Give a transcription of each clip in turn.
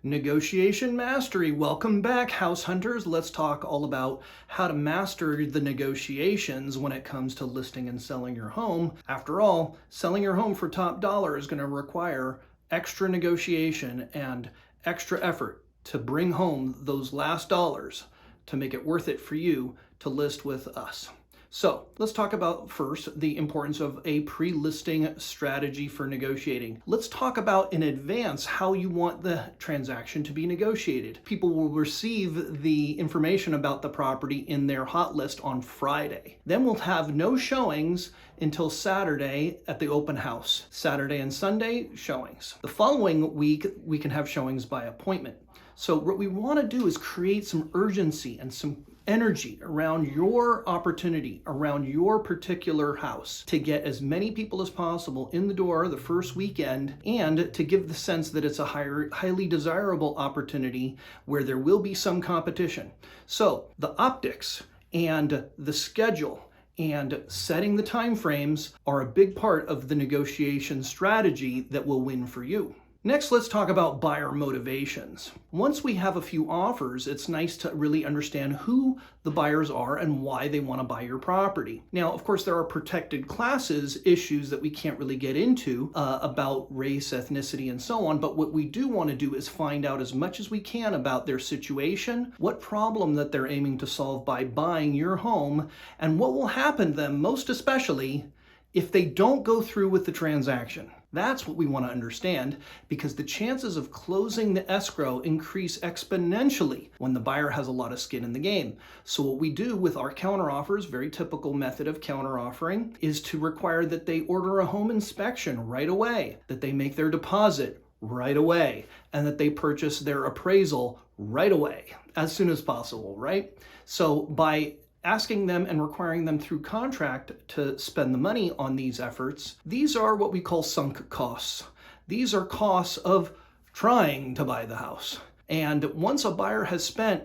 Negotiation mastery. Welcome back, house hunters. Let's talk all about how to master the negotiations when it comes to listing and selling your home. After all, selling your home for top dollar is going to require extra negotiation and extra effort to bring home those last dollars to make it worth it for you to list with us. So let's talk about first the importance of a pre-listing strategy for negotiating. Let's talk about in advance how you want the transaction to be negotiated. People will receive the information about the property in their hot list on Friday. Then we'll have no showings until Saturday at the open house. Saturday and Sunday, showings. The following week, we can have showings by appointment. So what we want to do is create some urgency and some energy around your opportunity, around your particular house, to get as many people as possible in the door the first weekend, and to give the sense that it's a highly desirable opportunity where there will be some competition. So the optics and the schedule and setting the time frames are a big part of the negotiation strategy that will win for you. Next, let's talk about buyer motivations. Once we have a few offers, it's nice to really understand who the buyers are and why they want to buy your property. Now, of course, there are protected classes issues that we can't really get into about race, ethnicity, and so on, but what we do want to do is find out as much as we can about their situation, what problem that they're aiming to solve by buying your home, and what will happen to them, most especially if they don't go through with the transaction. That's what we want to understand, because the chances of closing the escrow increase exponentially when the buyer has a lot of skin in the game. So what we do with our counteroffers, very typical method of counteroffering, is to require that they order a home inspection right away, that they make their deposit right away, and that they purchase their appraisal right away, as soon as possible, right? So by asking them and requiring them through contract to spend the money on these efforts, these are what we call sunk costs. These are costs of trying to buy the house. And once a buyer has spent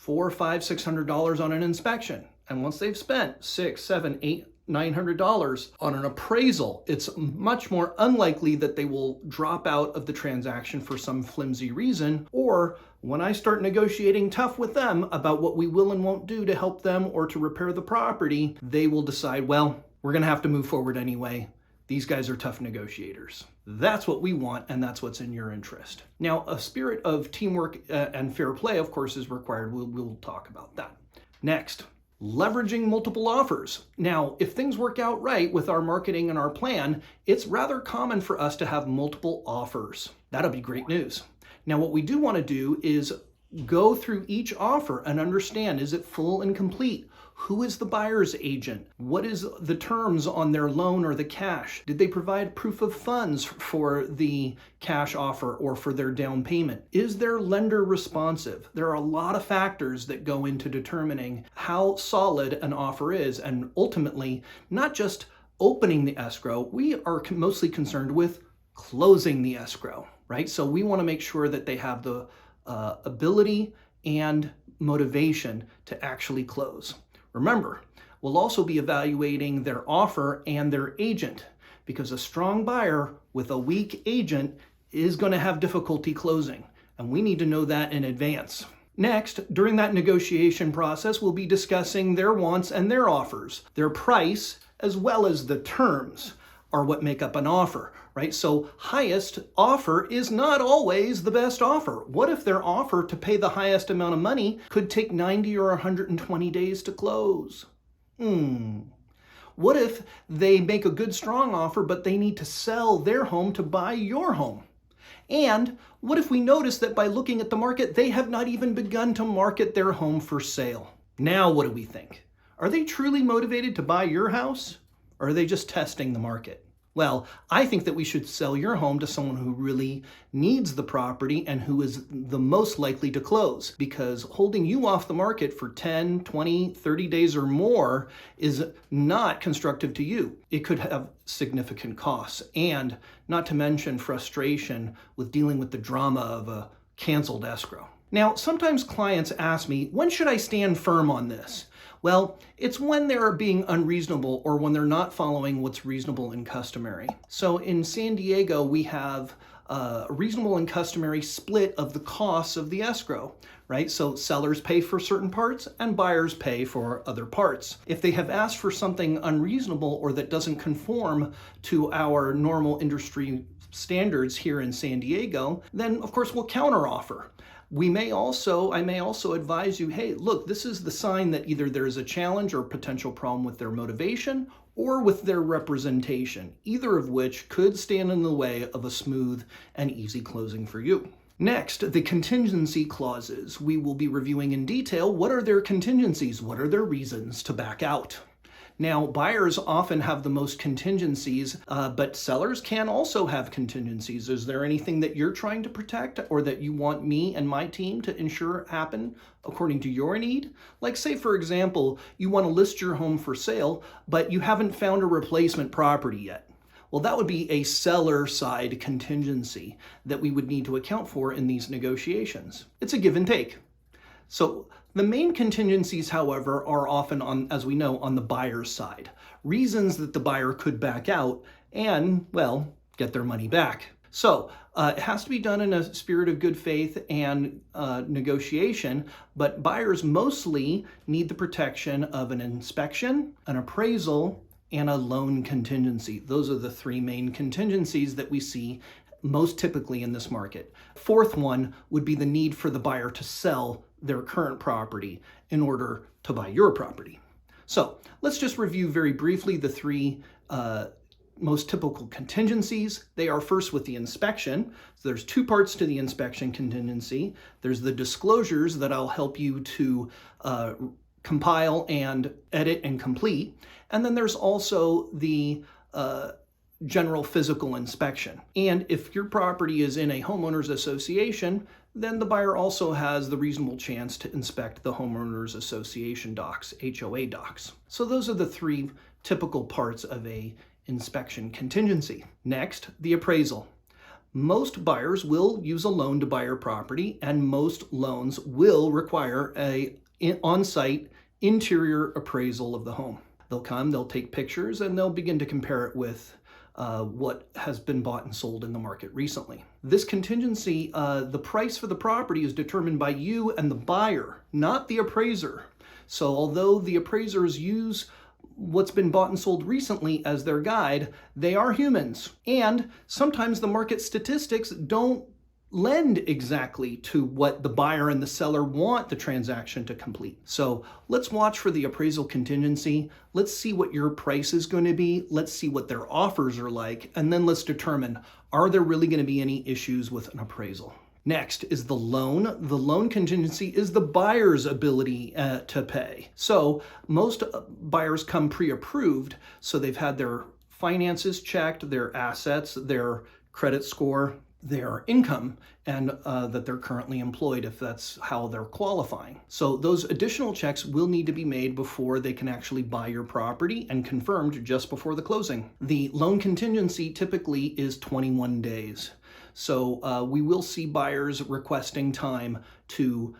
$400, $500, $600 on an inspection, and once they've spent $600, $700, $800, $900 on an appraisal, it's much more unlikely that they will drop out of the transaction for some flimsy reason, or when I start negotiating tough with them about what we will and won't do to help them or to repair the property, they will decide, well, we're going to have to move forward anyway. These guys are tough negotiators. That's what we want, and that's what's in your interest. Now, a spirit of teamwork and fair play, of course, is required. We'll talk about that. Next, leveraging multiple offers. Now, if things work out right with our marketing and our plan, it's rather common for us to have multiple offers. That'll be great news. Now, what we do want to do is go through each offer and understand, is it full and complete? Who is the buyer's agent? What is the terms on their loan or the cash? Did they provide proof of funds for the cash offer or for their down payment? Is their lender responsive? There are a lot of factors that go into determining how solid an offer is, and ultimately, not just opening the escrow, we are mostly concerned with closing the escrow, right? So we want to make sure that they have the ability and motivation to actually close. Remember, we'll also be evaluating their offer and their agent, because a strong buyer with a weak agent is going to have difficulty closing, and we need to know that in advance. Next, during that negotiation process, we'll be discussing their wants and their offers. Their price, as well as the terms, are what make up an offer, right? So highest offer is not always the best offer. What if their offer to pay the highest amount of money could take 90 or 120 days to close? What if they make a good, strong offer, but they need to sell their home to buy your home? And what if we notice that by looking at the market, they have not even begun to market their home for sale? Now, what do we think? Are they truly motivated to buy your house, or are they just testing the market? Well, I think that we should sell your home to someone who really needs the property and who is the most likely to close, because holding you off the market for 10, 20, 30 days or more is not constructive to you. It could have significant costs, and not to mention frustration with dealing with the drama of a canceled escrow. Now, sometimes clients ask me, when should I stand firm on this? Well, it's when they're being unreasonable or when they're not following what's reasonable and customary. So in San Diego, we have a reasonable and customary split of the costs of the escrow, right? So sellers pay for certain parts and buyers pay for other parts. If they have asked for something unreasonable or that doesn't conform to our normal industry standards here in San Diego, then of course we'll counteroffer. I may also advise you, hey, look, this is the sign that either there's a challenge or potential problem with their motivation or with their representation, either of which could stand in the way of a smooth and easy closing for you. Next, the contingency clauses. We will be reviewing in detail what are their contingencies, what are their reasons to back out. Now, buyers often have the most contingencies, but sellers can also have contingencies. Is there anything that you're trying to protect or that you want me and my team to ensure happen according to your need? Like say, for example, you want to list your home for sale, but you haven't found a replacement property yet. Well, that would be a seller side contingency that we would need to account for in these negotiations. It's a give and take. So the main contingencies, however, are often on, as we know, on the buyer's side. Reasons that the buyer could back out and, well, get their money back. So it has to be done in a spirit of good faith and negotiation, but buyers mostly need the protection of an inspection, an appraisal, and a loan contingency. Those are the three main contingencies that we see most typically in this market. Fourth one would be the need for the buyer to sell their current property in order to buy your property. So let's just review very briefly the three most typical contingencies. They are first with the inspection. So there's two parts to the inspection contingency. There's the disclosures that I'll help you to compile and edit and complete. And then there's also the general physical inspection. And if your property is in a homeowners association, then the buyer also has the reasonable chance to inspect the homeowners association docs, HOA docs. So those are the three typical parts of a inspection contingency. Next, the appraisal. Most buyers will use a loan to buy your property, and most loans will require a on-site interior appraisal of the home. They'll come, they'll take pictures, and they'll begin to compare it with what has been bought and sold in the market recently. This contingency, the price for the property is determined by you and the buyer, not the appraiser. So although the appraisers use what's been bought and sold recently as their guide, they are humans. And sometimes the market statistics don't lend exactly to what the buyer and the seller want the transaction to complete. So let's watch for the appraisal contingency. Let's see what your price is going to be. Let's see what their offers are like. And then let's determine, are there really going to be any issues with an appraisal? Next is the loan. The loan contingency is the buyer's ability to pay. So most buyers come pre-approved, so they've had their finances checked, their assets, their credit score, their income, and that they're currently employed if that's how they're qualifying. So those additional checks will need to be made before they can actually buy your property and confirmed just before the closing. The loan contingency typically is 21 days. So we will see buyers requesting time to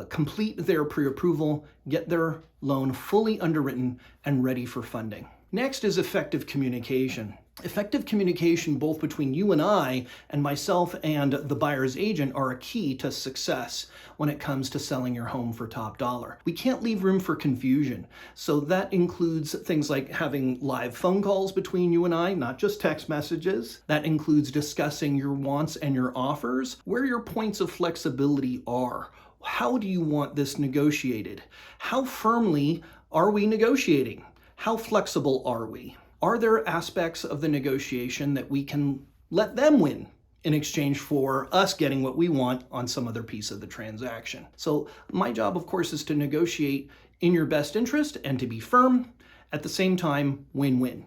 complete their pre-approval, get their loan fully underwritten and ready for funding. Next is effective communication. Effective communication both between you and I and myself and the buyer's agent are a key to success when it comes to selling your home for top dollar. We can't leave room for confusion. So that includes things like having live phone calls between you and I, not just text messages. That includes discussing your wants and your offers, where your points of flexibility are. How do you want this negotiated? How firmly are we negotiating? How flexible are we? Are there aspects of the negotiation that we can let them win in exchange for us getting what we want on some other piece of the transaction? So my job, of course, is to negotiate in your best interest and to be firm, at the same time, win-win.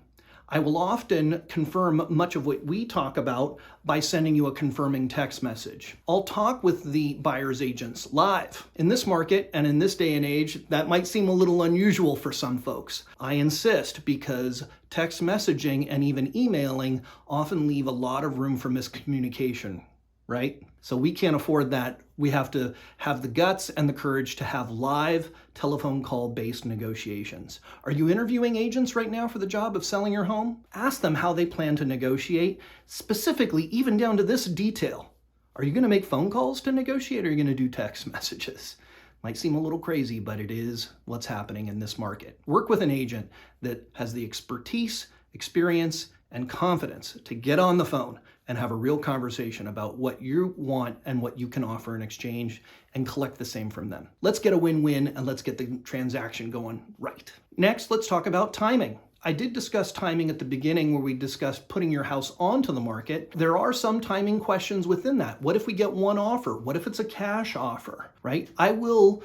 I will often confirm much of what we talk about by sending you a confirming text message. I'll talk with the buyer's agents live. In this market and in this day and age, that might seem a little unusual for some folks. I insist because text messaging and even emailing often leave a lot of room for miscommunication. right? So we can't afford that. We have to have the guts and the courage to have live telephone call based negotiations. Are you interviewing agents right now for the job of selling your home? Ask them how they plan to negotiate, specifically even down to this detail. Are you going to make phone calls to negotiate, or are you going to do text messages? Might seem a little crazy, but it is what's happening in this market. Work with an agent that has the expertise, experience, and confidence to get on the phone and have a real conversation about what you want and what you can offer in exchange, and collect the same from them. Let's get a win-win, and let's get the transaction going right. Next, let's talk about timing. I did discuss timing at the beginning where we discussed putting your house onto the market. There are some timing questions within that. What if we get one offer? What if it's a cash offer, right? I will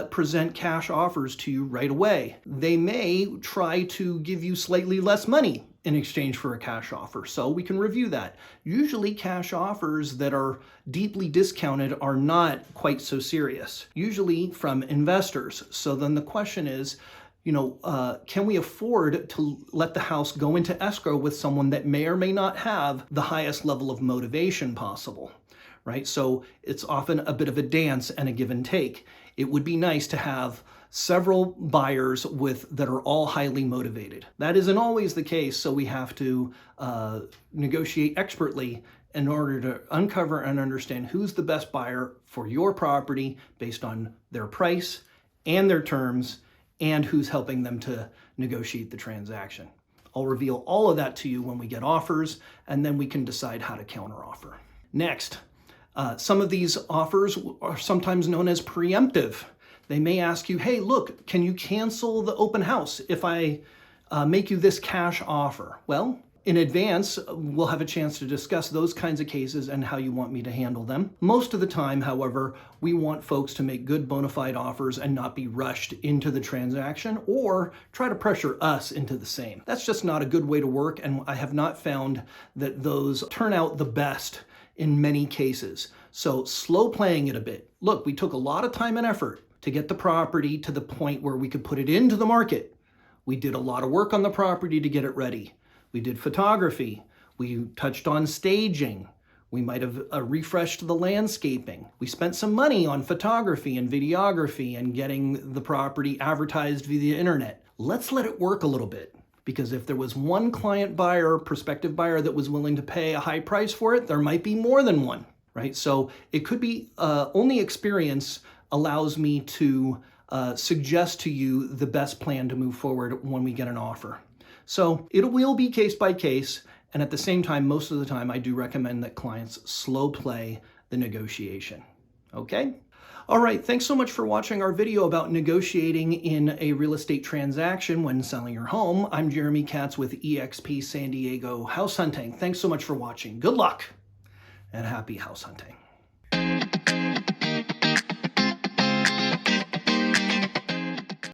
present cash offers to you right away. They may try to give you slightly less money in exchange for a cash offer, so we can review that. Usually cash offers that are deeply discounted are not quite so serious, usually from investors. So then the question is, can we afford to let the house go into escrow with someone that may or may not have the highest level of motivation possible, right? So it's often a bit of a dance and a give and take. It would be nice to have several buyers that are all highly motivated. That isn't always the case, so we have to negotiate expertly in order to uncover and understand who's the best buyer for your property based on their price and their terms, and who's helping them to negotiate the transaction. I'll reveal all of that to you when we get offers, and then we can decide how to counteroffer. Next, some of these offers are sometimes known as preemptive. They may ask you, hey, look, can you cancel the open house if I make you this cash offer? Well, in advance, we'll have a chance to discuss those kinds of cases and how you want me to handle them. Most of the time, however, we want folks to make good bona fide offers and not be rushed into the transaction or try to pressure us into the same. That's just not a good way to work, and I have not found that those turn out the best in many cases. So slow playing it a bit. Look, we took a lot of time and effort to get the property to the point where we could put it into the market. We did a lot of work on the property to get it ready. We did photography. We touched on staging. We might have refreshed the landscaping. We spent some money on photography and videography and getting the property advertised via the internet. Let's let it work a little bit, because if there was one client buyer, prospective buyer, that was willing to pay a high price for it, there might be more than one, right? So it could be only experience allows me to suggest to you the best plan to move forward when we get an offer. So it will be case by case, and at the same time, most of the time, I do recommend that clients slow play the negotiation, okay? All right, thanks so much for watching our video about negotiating in a real estate transaction when selling your home. I'm Jeremy Katz with eXp San Diego House Hunting. Thanks so much for watching. Good luck and happy house hunting.